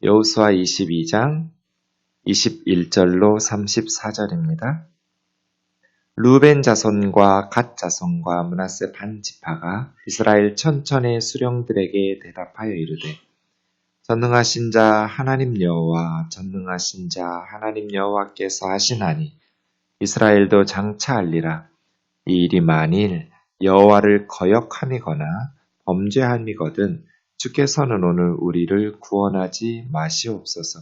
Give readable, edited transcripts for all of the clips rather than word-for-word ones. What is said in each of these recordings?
여호수아 22장 21절로 34절입니다. 루벤 자손과 갓 자손과 므낫세 반 지파가 이스라엘 천천의 수령들에게 대답하여 이르되 전능하신 자 하나님 여호와 전능하신 자 하나님 여호와께서 하시나니 이스라엘도 장차하리라. 이 일이 만일 여호와를 거역함이거나 범죄함이거든 주께서는 오늘 우리를 구원하지 마시옵소서.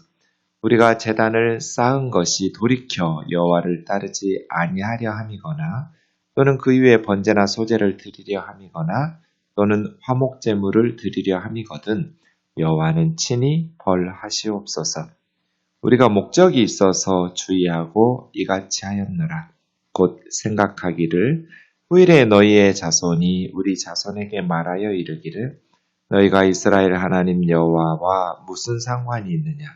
우리가 제단을 쌓은 것이 돌이켜 여호와를 따르지 아니하려 함이거나 또는 그 위에 번제나 소제를 드리려 함이거나 또는 화목 제물을 드리려 함이거든 여호와는 친히 벌하시옵소서. 우리가 목적이 있어서 주의하고 이같이 하였노라. 곧 생각하기를 후일에 너희의 자손이 우리 자손에게 말하여 이르기를 너희가 이스라엘 하나님 여호와와 무슨 상관이 있느냐.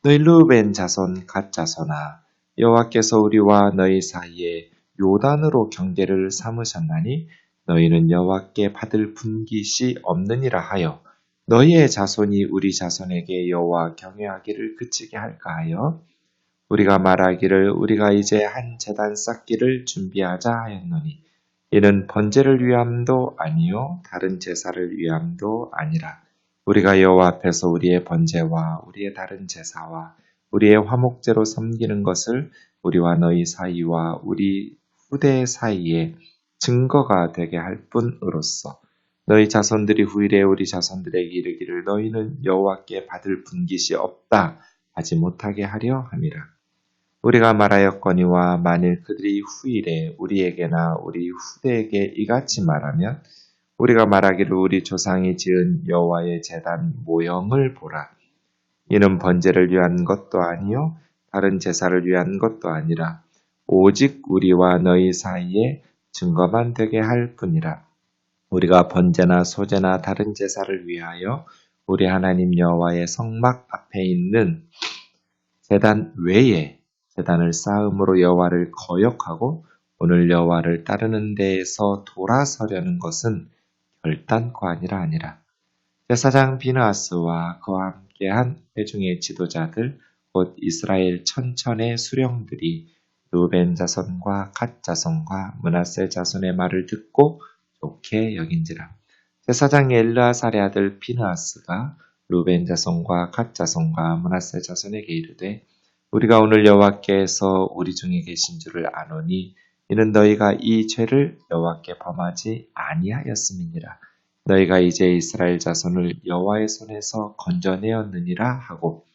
너희 루벤 자손 갓 자손아 여호와께서 우리와 너희 사이에 요단으로 경계를 삼으셨나니 너희는 여호와께 받을 분깃이 없느니라 하여 너희의 자손이 우리 자손에게 여호와 경외하기를 그치게 할까 하여 우리가 말하기를 우리가 이제 한 제단 쌓기를 준비하자 하였노니 이는 번제를 위함도 아니요 다른 제사를 위함도 아니라 우리가 여호와 앞에서 우리의 번제와 우리의 다른 제사와 우리의 화목제로 섬기는 것을 우리와 너희 사이와 우리 후대 사이에 증거가 되게 할 뿐으로써 너희 자손들이 후일에 우리 자손들에게 이르기를 너희는 여호와께 받을 분깃이 없다 하지 못하게 하려 함이라. 우리가 말하였거니와 만일 그들이 후일에 우리에게나 우리 후대에게 이같이 말하면 우리가 말하기를 우리 조상이 지은 여호와의 제단 모형을 보라. 이는 번제를 위한 것도 아니요 다른 제사를 위한 것도 아니라 오직 우리와 너희 사이에 증거만 되게 할 뿐이라. 우리가 번제나 소제나 다른 제사를 위하여 우리 하나님 여호와의 성막 앞에 있는 제단 외에 제단을 쌓음으로 여호와를 거역하고 오늘 여호와를 따르는 데에서 돌아서려는 것은 결단코 아니라 제사장 비느하스와 그와 함께한 회중의 지도자들 곧 이스라엘 천천의 수령들이 루벤 자손과 갓 자손과 므낫세 자손의 말을 듣고 좋게 여긴지라. 제사장 엘르아살의 아들 비느하스가 루벤 자손과 갓 자손과 므낫세 자손에게 이르되 우리가 오늘 여호와께서 우리 중에 계신 줄을 아노니 이는 너희가 이 죄를 여호와께 범하지 아니하였음이니라. 너희가 이제 이스라엘 자손을 여호와의 손에서 건져내었느니라 하고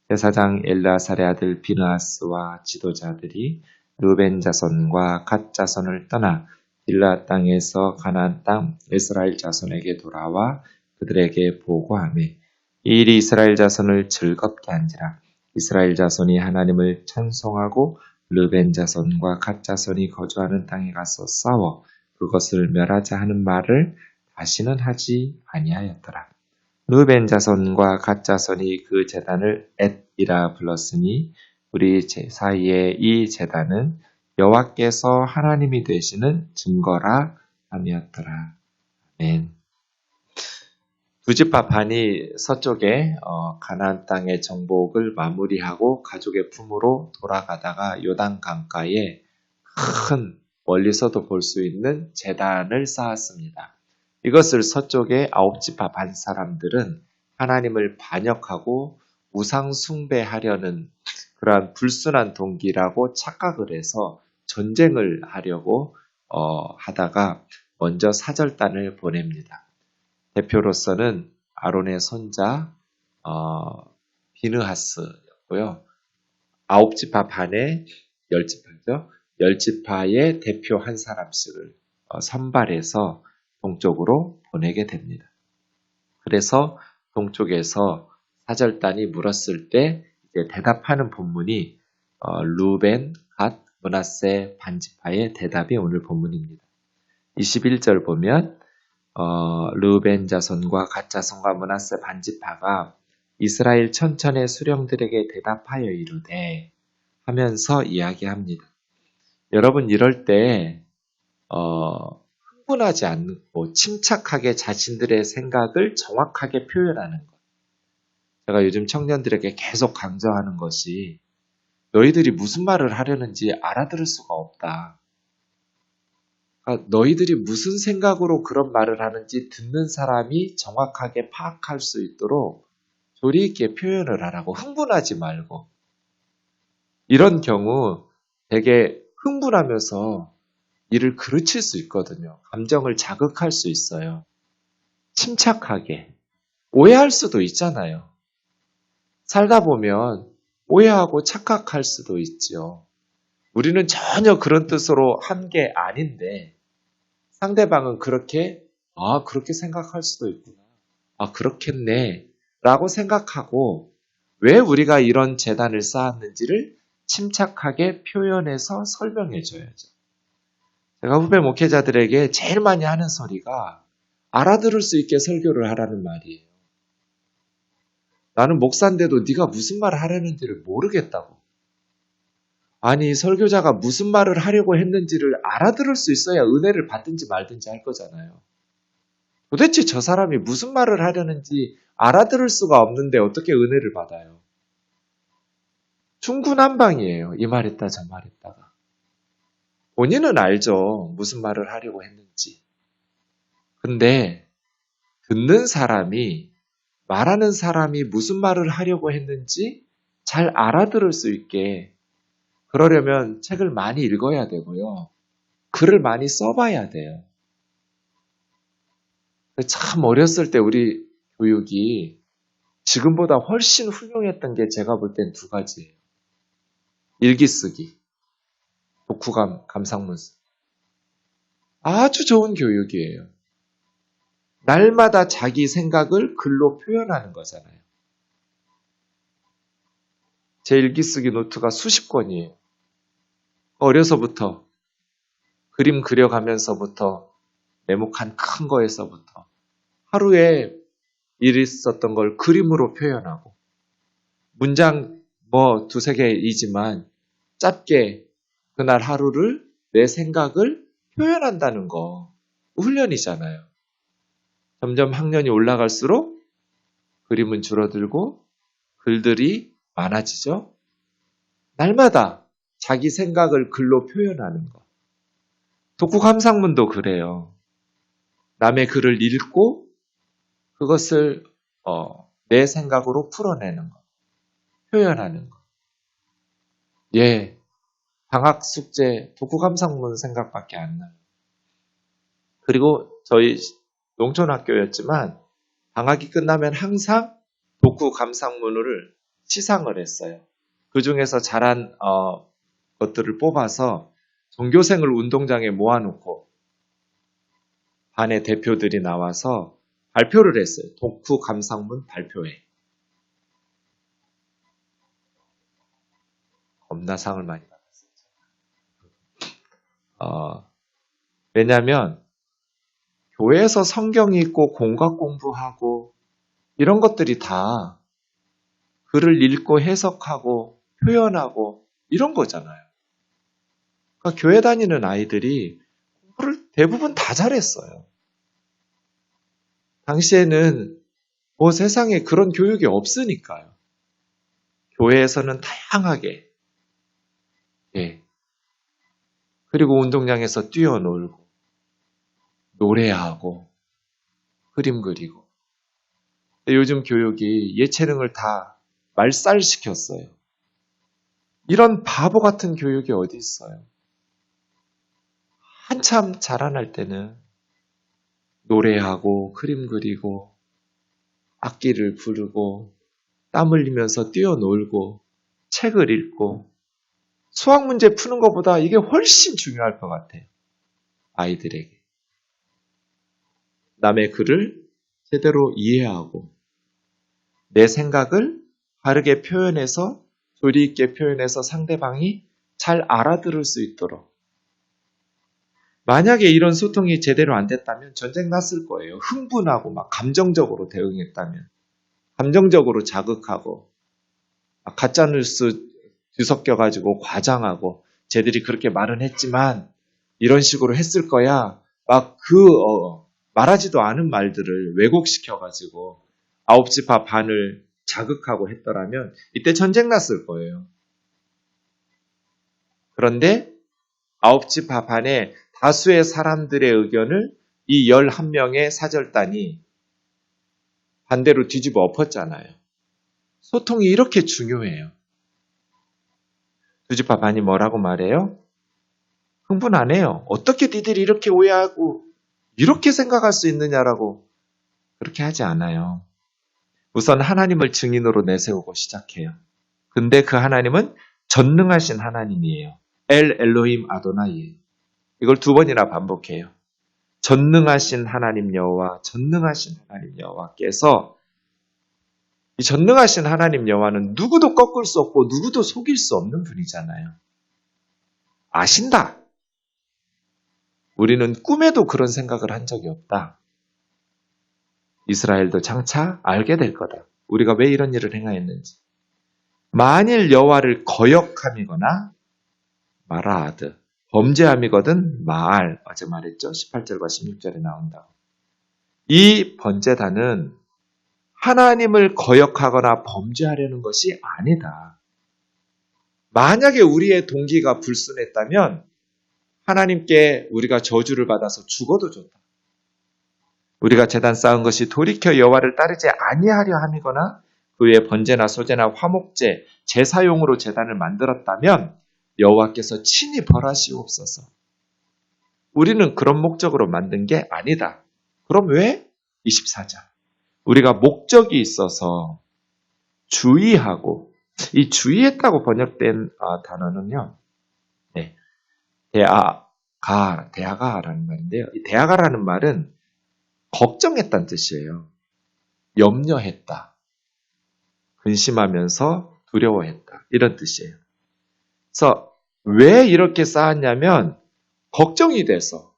제사장 엘르아살의 아들 비느하스와 지도자들이 루벤 자손과 갓 자손을 떠나 길르앗 땅에서 가나안 땅 이스라엘 자손에게 돌아와 그들에게 보고하며 이 일이 이스라엘 자손을 즐겁게 한지라. 이스라엘 자손이 하나님을 찬송하고 르벤 자손과 갓 자손이 거주하는 땅에 가서 싸워 그것을 멸하자 하는 말을 다시는 하지 아니하였더라. 르벤 자손과 갓 자손이 그 제단을 엣이라 불렀으니 우리 사이에 이 제단은 여호와께서 하나님이 되시는 증거라 함이었더라. 아멘. 두 지파 반이 서쪽에 가나안 땅의 정복을 마무리하고 가족의 품으로 돌아가다가 요단 강가에 큰 멀리서도 볼 수 있는 제단을 쌓았습니다. 이것을 서쪽의 아홉 지파 반 사람들은 하나님을 반역하고 우상 숭배하려는 그러한 불순한 동기라고 착각을 해서 전쟁을 하려고 하다가 먼저 사절단을 보냅니다. 대표로서는 아론의 손자 비느하스였고요. 아홉 지파 반의 열 지파죠. 열 지파의 대표 한 사람씩을 선발해서 동쪽으로 보내게 됩니다. 그래서 동쪽에서 사절단이 물었을 때 이제 대답하는 본문이 루벤, 갓, 므낫세 반지파의 대답이 오늘 본문입니다. 21절 보면 르벤 자손과 갓 자손과 므낫세 반지파가 이스라엘 천천의 수령들에게 대답하여 이르되 하면서 이야기합니다. 여러분 이럴 때 흥분하지 않고 침착하게 자신들의 생각을 정확하게 표현하는 것. 제가 요즘 청년들에게 계속 강조하는 것이 너희들이 무슨 말을 하려는지 알아들을 수가 없다. 그러니까 너희들이 무슨 생각으로 그런 말을 하는지 듣는 사람이 정확하게 파악할 수 있도록 조리 있게 표현을 하라고. 흥분하지 말고. 이런 경우 되게 흥분하면서 일을 그르칠 수 있거든요. 감정을 자극할 수 있어요. 침착하게. 오해할 수도 있잖아요. 살다 보면 오해하고 착각할 수도 있죠. 우리는 전혀 그런 뜻으로 한 게 아닌데 상대방은 그렇게 생각할 수도 있구나. 그렇겠네. 라고 생각하고 왜 우리가 이런 재단을 쌓았는지를 침착하게 표현해서 설명해 줘야죠. 제가 후배 목회자들에게 제일 많이 하는 소리가 알아들을 수 있게 설교를 하라는 말이에요. 나는 목사인데도 네가 무슨 말을 하려는지를 모르겠다고. 아니, 설교자가 무슨 말을 하려고 했는지를 알아들을 수 있어야 은혜를 받든지 말든지 할 거잖아요. 도대체 저 사람이 무슨 말을 하려는지 알아들을 수가 없는데 어떻게 은혜를 받아요? 중구난방이에요. 이 말했다 저 말했다가. 본인은 알죠. 무슨 말을 하려고 했는지. 근데 듣는 사람이, 말하는 사람이 무슨 말을 하려고 했는지 잘 알아들을 수 있게, 그러려면 책을 많이 읽어야 되고요. 글을 많이 써봐야 돼요. 참 어렸을 때 우리 교육이 지금보다 훨씬 훌륭했던 게 제가 볼 땐 두 가지예요. 일기 쓰기, 독후감, 감상문 쓰기. 아주 좋은 교육이에요. 날마다 자기 생각을 글로 표현하는 거잖아요. 제 일기 쓰기 노트가 수십 권이에요. 어려서부터 그림 그려가면서부터 네모칸 큰 거에서부터 하루에 일 있었던 걸 그림으로 표현하고 문장 두세 개이지만 짧게 그날 하루를 내 생각을 표현한다는 거 훈련이잖아요. 점점 학년이 올라갈수록 그림은 줄어들고 글들이 많아지죠. 날마다 자기 생각을 글로 표현하는 것. 독후감상문도 그래요. 남의 글을 읽고 그것을 내 생각으로 풀어내는 것. 표현하는 것. 예, 방학 숙제 독후감상문 생각밖에 안 나요. 그리고 저희 농촌학교였지만 방학이 끝나면 항상 독후감상문을 시상을 했어요. 그 중에서 잘한 것들을 뽑아서 전교생을 운동장에 모아놓고 반의 대표들이 나와서 발표를 했어요. 독후감상문 발표회. 겁나 상을 많이 받았어요. 왜냐하면 교회에서 성경 읽고 공각 공부하고 이런 것들이 다 글을 읽고 해석하고 표현하고 이런 거잖아요. 그러니까 교회 다니는 아이들이 공부를 대부분 다 잘했어요. 당시에는 세상에 그런 교육이 없으니까요. 교회에서는 다양하게, 그리고 운동장에서 뛰어놀고 노래하고 그림 그리고. 요즘 교육이 예체능을 다 말살시켰어요. 이런 바보 같은 교육이 어디 있어요? 한참 자라날 때는 노래하고 그림 그리고 악기를 부르고 땀 흘리면서 뛰어놀고 책을 읽고 수학 문제 푸는 것보다 이게 훨씬 중요할 것 같아요. 아이들에게. 남의 글을 제대로 이해하고 내 생각을 바르게 표현해서 조리 있게 표현해서 상대방이 잘 알아들을 수 있도록. 만약에 이런 소통이 제대로 안 됐다면 전쟁 났을 거예요. 흥분하고 막 감정적으로 대응했다면. 감정적으로 자극하고 가짜뉴스 뒤섞여가지고 과장하고 쟤들이 그렇게 말은 했지만 이런 식으로 했을 거야. 막 말하지도 않은 말들을 왜곡시켜가지고 9지 파 반을 자극하고 했더라면 이때 전쟁 났을 거예요. 그런데 9집 밥 안에 다수의 사람들의 의견을 이 11명의 사절단이 반대로 뒤집어 엎었잖아요. 소통이 이렇게 중요해요. 두집밥 반이 뭐라고 말해요? 흥분 안 해요. 어떻게 니들이 이렇게 오해하고 이렇게 생각할 수 있느냐라고 그렇게 하지 않아요. 우선 하나님을 증인으로 내세우고 시작해요. 근데 그 하나님은 전능하신 하나님이에요. 엘 엘로힘 아도나이예요. 이걸 2번이나 반복해요. 전능하신 하나님 여호와, 전능하신 하나님 여호와께서 이 전능하신 하나님 여호와는 누구도 꺾을 수 없고 누구도 속일 수 없는 분이잖아요. 아신다. 우리는 꿈에도 그런 생각을 한 적이 없다. 이스라엘도 장차 알게 될 거다. 우리가 왜 이런 일을 행하였는지. 만일 여호와를 거역함이거나 마라하드, 범죄함이거든 마알, 어제 말했죠. 18절과 16절에 나온다고. 이 번제단은 하나님을 거역하거나 범죄하려는 것이 아니다. 만약에 우리의 동기가 불순했다면 하나님께 우리가 저주를 받아서 죽어도 좋다. 우리가 제단 쌓은 것이 돌이켜 여호와를 따르지 아니하려 함이거나 그 외에 번제나 소제나 화목제, 제사용으로 제단을 만들었다면 여호와께서 친히 벌하시옵소서. 우리는 그런 목적으로 만든 게 아니다. 그럼 왜? 24절. 우리가 목적이 있어서 주의하고, 이 주의했다고 번역된 단어는요, 네, 대아가라는 말인데요. 이 대아가라는 말은 걱정했다는 뜻이에요. 염려했다. 근심하면서 두려워했다. 이런 뜻이에요. 그래서 왜 이렇게 쌓았냐면 걱정이 돼서.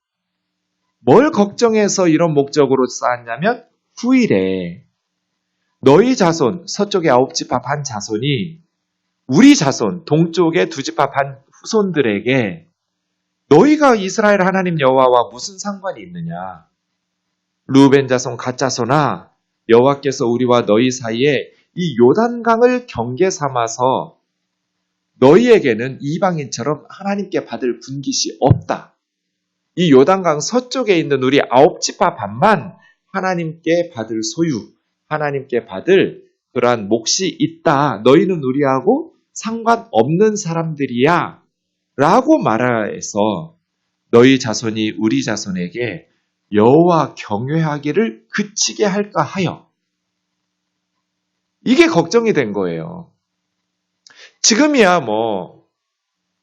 뭘 걱정해서 이런 목적으로 쌓았냐면 후일에 너희 자손, 서쪽의 9집합 한 자손이 우리 자손, 동쪽의 2집합 한 후손들에게 너희가 이스라엘 하나님 여호와와 무슨 상관이 있느냐? 루벤 자손, 갓 자손아, 여호와께서 우리와 너희 사이에 이 요단강을 경계 삼아서 너희에게는 이방인처럼 하나님께 받을 분깃이 없다. 이 요단강 서쪽에 있는 우리 9집합 반만 하나님께 받을 소유, 하나님께 받을 그러한 몫이 있다. 너희는 우리하고 상관없는 사람들이야. 라고 말해서 너희 자손이 우리 자손에게 여호와 경외하기를 그치게 할까 하여. 이게 걱정이 된 거예요. 지금이야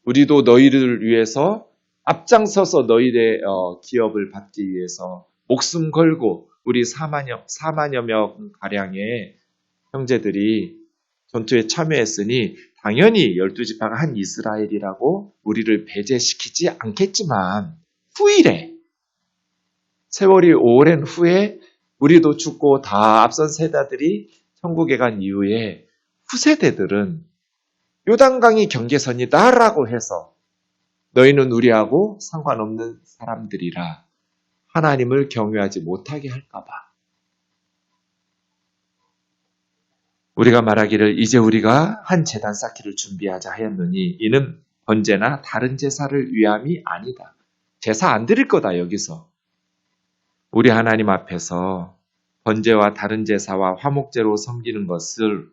우리도 너희를 위해서 앞장서서 너희의 기업을 받기 위해서 목숨 걸고 우리 4만여 명 가량의 형제들이 전투에 참여했으니 당연히 12지파가 한 이스라엘이라고 우리를 배제시키지 않겠지만 후일에 세월이 오랜 후에 우리도 죽고 다 앞선 세대들이 천국에 간 이후에 후세대들은 요단강이 경계선이다라고 해서 너희는 우리하고 상관없는 사람들이라 하나님을 경외하지 못하게 할까봐. 우리가 말하기를 이제 우리가 한 제단 쌓기를 준비하자 하였느니 이는 번제나 다른 제사를 위함이 아니다. 제사 안 드릴 거다 여기서. 우리 하나님 앞에서 번제와 다른 제사와 화목제로 섬기는 것을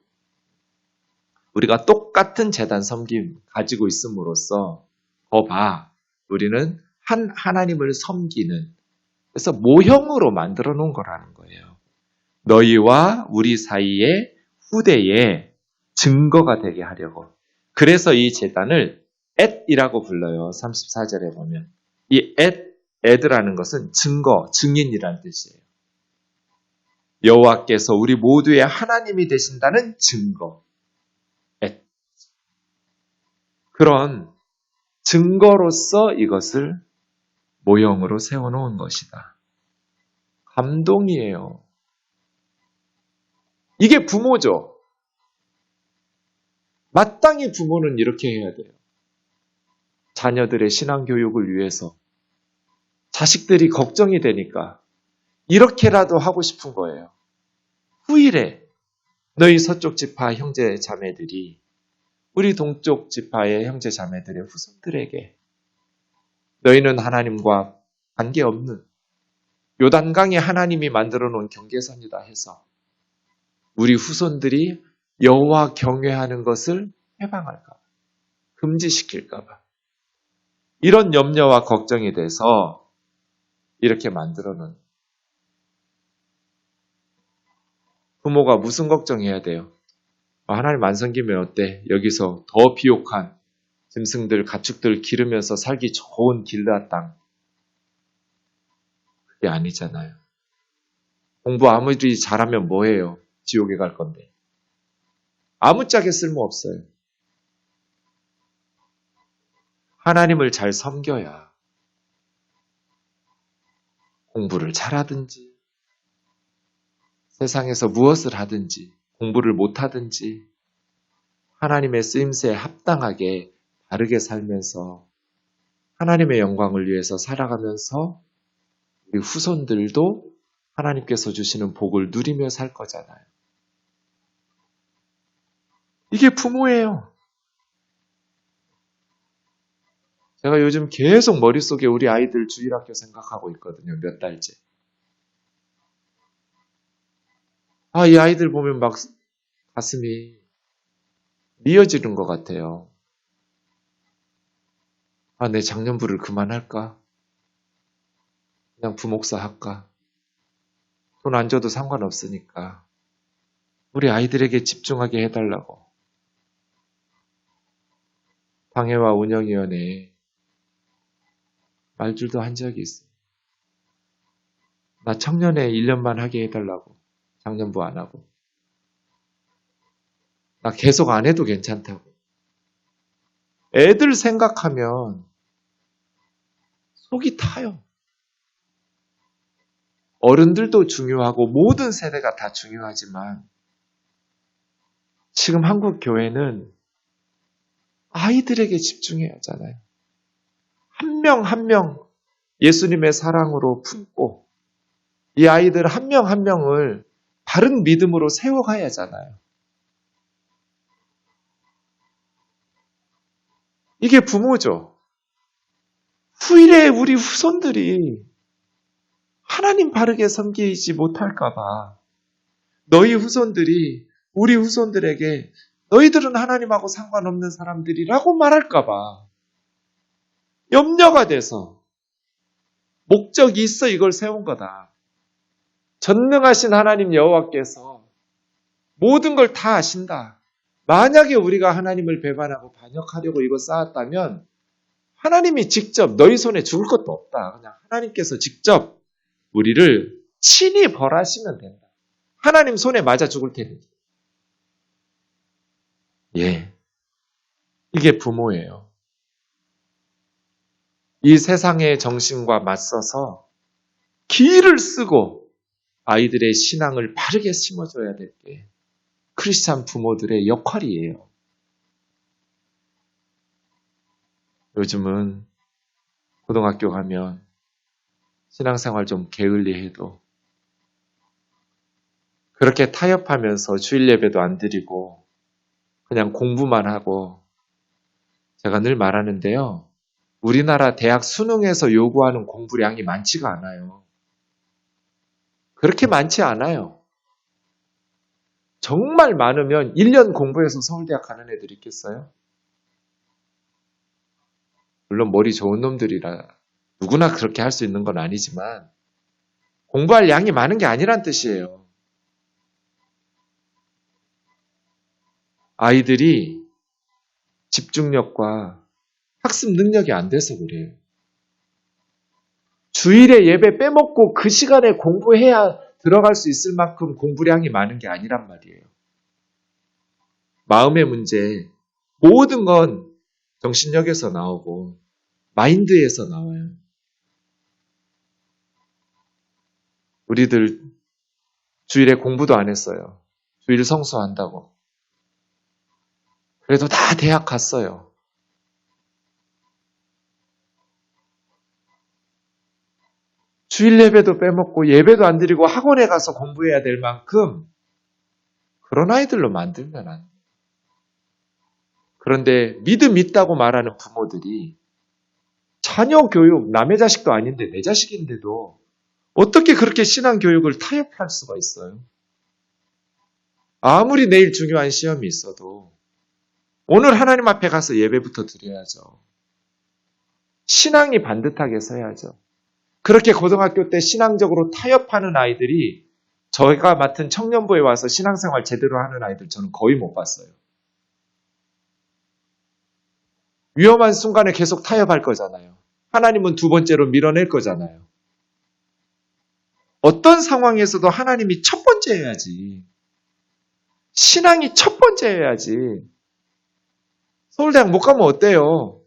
우리가 똑같은 제단 섬김 가지고 있음으로써 우리는 한 하나님을 섬기는, 그래서 모형으로 만들어 놓은 거라는 거예요. 너희와 우리 사이에 후대에 증거가 되게 하려고. 그래서 이 제단을 앳이라고 불러요. 34절에 보면. 이 앳이라는 것은 증거, 증인이라는 뜻이에요. 여호와께서 우리 모두의 하나님이 되신다는 증거. 앳. 그런 증거로서 이것을 모형으로 세워놓은 것이다. 감동이에요. 이게 부모죠. 마땅히 부모는 이렇게 해야 돼요. 자녀들의 신앙교육을 위해서 자식들이 걱정이 되니까 이렇게라도 하고 싶은 거예요. 후일에 너희 서쪽 지파 형제 자매들이 우리 동쪽 지파의 형제 자매들의 후손들에게 너희는 하나님과 관계없는 요단강이 하나님이 만들어 놓은 경계선이다 해서 우리 후손들이 여호와 경외하는 것을 해방할까 봐, 금지시킬까 봐 이런 염려와 걱정이 돼서 이렇게 만들어 놓은 부모가 무슨 걱정해야 돼요? 하나님 안 섬기면 어때? 여기서 더 비옥한 짐승들, 가축들 기르면서 살기 좋은 길라 땅. 그게 아니잖아요. 공부 아무리 잘하면 뭐해요? 지옥에 갈 건데. 아무짝에 쓸모없어요. 하나님을 잘 섬겨야 공부를 잘하든지 세상에서 무엇을 하든지 공부를 못하든지 하나님의 쓰임새에 합당하게 바르게 살면서 하나님의 영광을 위해서 살아가면서 우리 후손들도 하나님께서 주시는 복을 누리며 살 거잖아요. 이게 부모예요. 제가 요즘 계속 머릿속에 우리 아이들 주일학교 생각하고 있거든요. 몇 달째. 이 아이들 보면 막 가슴이 미어지는 것 같아요. 내 작년부를 그만할까? 그냥 부목사 할까? 돈 안 줘도 상관없으니까. 우리 아이들에게 집중하게 해달라고. 방해와 운영위원회에 말줄도 한 적이 있어요. 나 청년회 1년만 하게 해달라고. 작년부 안 하고. 나 계속 안 해도 괜찮다고. 애들 생각하면 속이 타요. 어른들도 중요하고 모든 세대가 다 중요하지만 지금 한국 교회는 아이들에게 집중해야 하잖아요. 한 명 한 명 예수님의 사랑으로 품고 이 아이들 한 명 한 명을 바른 믿음으로 세워가야 하잖아요. 이게 부모죠. 후일에 우리 후손들이 하나님 바르게 섬기지 못할까봐 너희 후손들이 우리 후손들에게 너희들은 하나님하고 상관없는 사람들이라고 말할까봐 염려가 돼서 목적이 있어 이걸 세운 거다. 전능하신 하나님 여호와께서 모든 걸 다 아신다. 만약에 우리가 하나님을 배반하고 반역하려고 이거 쌓았다면 하나님이 직접 너희 손에 죽을 것도 없다. 그냥 하나님께서 직접 우리를 친히 벌하시면 된다. 하나님 손에 맞아 죽을 테니. 예. 이게 부모예요. 이 세상의 정신과 맞서서 기를 쓰고 아이들의 신앙을 바르게 심어줘야 될 게 크리스찬 부모들의 역할이에요. 요즘은 고등학교 가면 신앙생활 좀 게을리해도 그렇게 타협하면서 주일 예배도 안 드리고 그냥 공부만 하고 제가 늘 말하는데요. 우리나라 대학 수능에서 요구하는 공부량이 많지가 않아요. 그렇게 많지 않아요. 정말 많으면 1년 공부해서 서울대학 가는 애들 있겠어요? 물론 머리 좋은 놈들이라 누구나 그렇게 할 수 있는 건 아니지만 공부할 양이 많은 게 아니란 뜻이에요. 아이들이 집중력과 학습 능력이 안 돼서 그래요. 주일에 예배 빼먹고 그 시간에 공부해야 들어갈 수 있을 만큼 공부량이 많은 게 아니란 말이에요. 마음의 문제, 모든 건 정신력에서 나오고 마인드에서 나와요. 우리들 주일에 공부도 안 했어요. 주일 성수한다고. 그래도 다 대학 갔어요. 주일 예배도 빼먹고 예배도 안 드리고 학원에 가서 공부해야 될 만큼 그런 아이들로 만들면 안 돼. 그런데 믿음 있다고 말하는 부모들이 자녀 교육, 남의 자식도 아닌데 내 자식인데도 어떻게 그렇게 신앙 교육을 타협할 수가 있어요? 아무리 내일 중요한 시험이 있어도 오늘 하나님 앞에 가서 예배부터 드려야죠. 신앙이 반듯하게 서야죠. 그렇게 고등학교 때 신앙적으로 타협하는 아이들이 저희가 맡은 청년부에 와서 신앙생활 제대로 하는 아이들 저는 거의 못 봤어요. 위험한 순간에 계속 타협할 거잖아요. 하나님은 두 번째로 밀어낼 거잖아요. 어떤 상황에서도 하나님이 첫 번째여야지. 신앙이 첫 번째여야지. 서울대학 못 가면 어때요?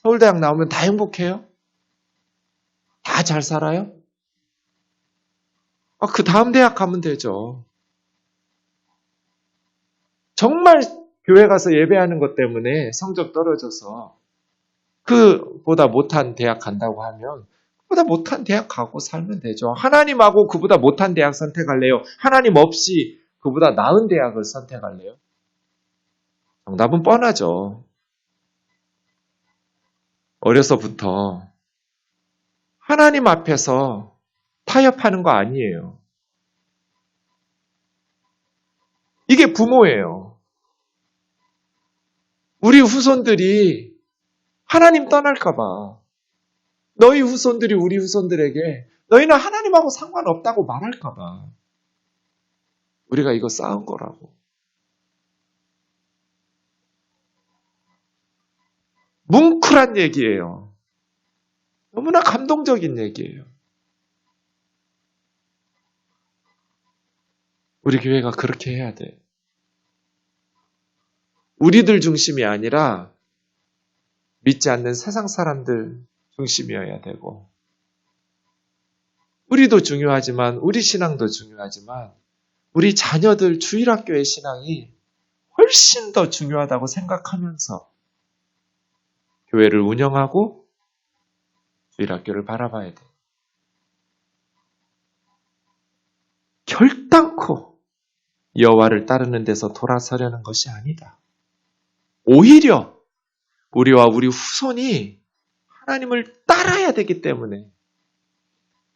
서울대학 나오면 다 행복해요? 다 잘 살아요? 그 다음 대학 가면 되죠. 정말 교회 가서 예배하는 것 때문에 성적 떨어져서 그보다 못한 대학 간다고 하면 그보다 못한 대학 가고 살면 되죠. 하나님하고 그보다 못한 대학 선택할래요? 하나님 없이 그보다 나은 대학을 선택할래요? 정답은 뻔하죠. 어려서부터 하나님 앞에서 타협하는 거 아니에요. 이게 부모예요. 우리 후손들이 하나님 떠날까봐 너희 후손들이 우리 후손들에게 너희는 하나님하고 상관없다고 말할까봐 우리가 이거 쌓은 거라고. 뭉클한 얘기예요. 너무나 감동적인 얘기예요. 우리 교회가 그렇게 해야 돼. 우리들 중심이 아니라 믿지 않는 세상 사람들 중심이어야 되고 우리도 중요하지만 우리 신앙도 중요하지만 우리 자녀들 주일학교의 신앙이 훨씬 더 중요하다고 생각하면서 교회를 운영하고 주일학교를 바라봐야 돼. 결단코 여호와를 따르는 데서 돌아서려는 것이 아니다. 오히려 우리와 우리 후손이 하나님을 따라야 되기 때문에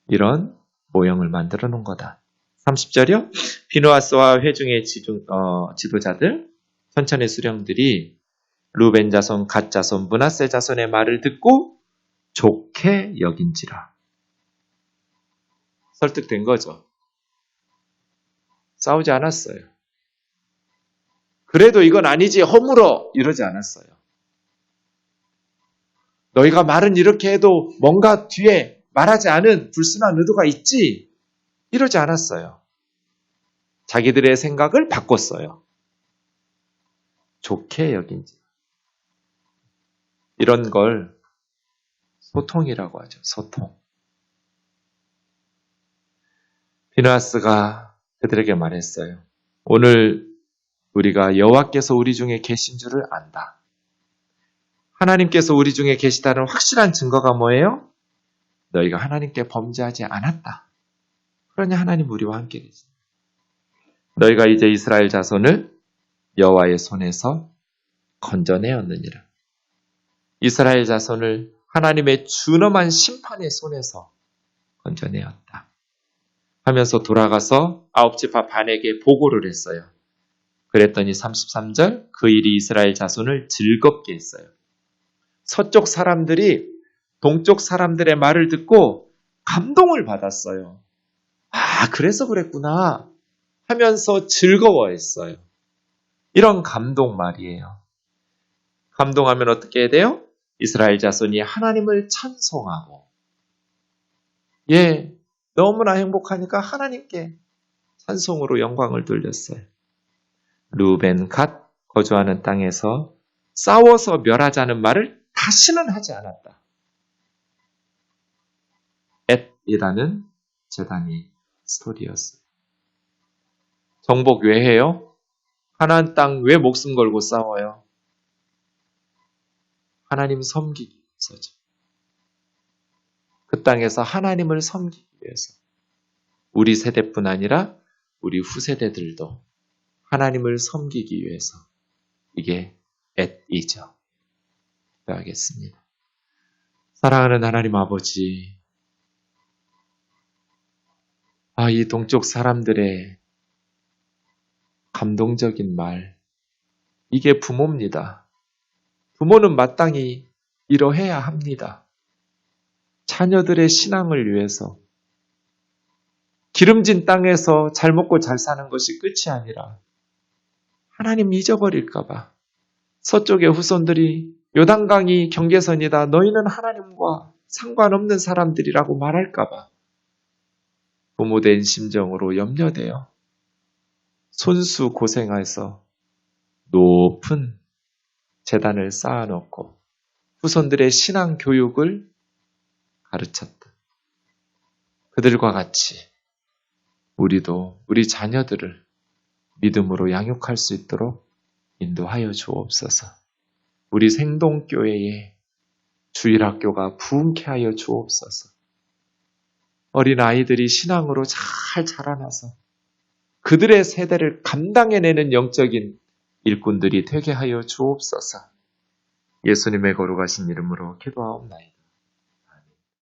이런 모형을 만들어 놓은 거다. 30절이요. 비누아스와 회중의 지도자들, 천천의 수령들이 루벤 자손, 갓 자손, 므낫세 자손의 말을 듣고 좋게 여긴지라. 설득된 거죠. 싸우지 않았어요. 그래도 이건 아니지 허물어 이러지 않았어요. 너희가 말은 이렇게 해도 뭔가 뒤에 말하지 않은 불순한 의도가 있지 이러지 않았어요. 자기들의 생각을 바꿨어요. 좋게 여긴지. 이런 걸 소통이라고 하죠. 소통. 비누아스가 그들에게 말했어요. 오늘 우리가 여호와께서 우리 중에 계신 줄을 안다. 하나님께서 우리 중에 계시다는 확실한 증거가 뭐예요? 너희가 하나님께 범죄하지 않았다. 그러니 하나님 우리와 함께 계신다. 너희가 이제 이스라엘 자손을 여호와의 손에서 건져내었느니라. 이스라엘 자손을 하나님의 준엄한 심판의 손에서 건져내었다. 하면서 돌아가서 아홉 지파 반에게 보고를 했어요. 그랬더니 33절 그 일이 이스라엘 자손을 즐겁게 했어요. 서쪽 사람들이 동쪽 사람들의 말을 듣고 감동을 받았어요. 그래서 그랬구나 하면서 즐거워했어요. 이런 감동 말이에요. 감동하면 어떻게 해야 돼요? 이스라엘 자손이 하나님을 찬송하고 너무나 행복하니까 하나님께 찬송으로 영광을 돌렸어요. 루벤, 갓 거주하는 땅에서 싸워서 멸하자는 말을 다시는 하지 않았다. 엣이라는 재단이 스토리였어요. 정복 왜 해요? 가나안 땅 왜 목숨 걸고 싸워요? 하나님 섬기기 위해서죠. 그 땅에서 하나님을 섬기기 위해서 우리 세대뿐 아니라 우리 후세대들도 하나님을 섬기기 위해서. 이게 at이죠. 기도하겠습니다. 사랑하는 하나님 아버지, 이 동쪽 사람들의 감동적인 말, 이게 부모입니다. 부모는 마땅히 이러해야 합니다. 자녀들의 신앙을 위해서 기름진 땅에서 잘 먹고 잘 사는 것이 끝이 아니라 하나님 잊어버릴까봐 서쪽의 후손들이 요단강이 경계선이다. 너희는 하나님과 상관없는 사람들이라고 말할까봐 부모된 심정으로 염려되어 손수 고생해서 높은 재단을 쌓아놓고 후손들의 신앙 교육을 가르쳤다. 그들과 같이 우리도 우리 자녀들을 믿음으로 양육할 수 있도록 인도하여 주옵소서. 우리 생동교회에 주일학교가 부흥케 하여 주옵소서. 어린 아이들이 신앙으로 잘 자라나서 그들의 세대를 감당해내는 영적인 일꾼들이 되게 하여 주옵소서. 예수님의 거룩하신 이름으로 기도하옵나이다.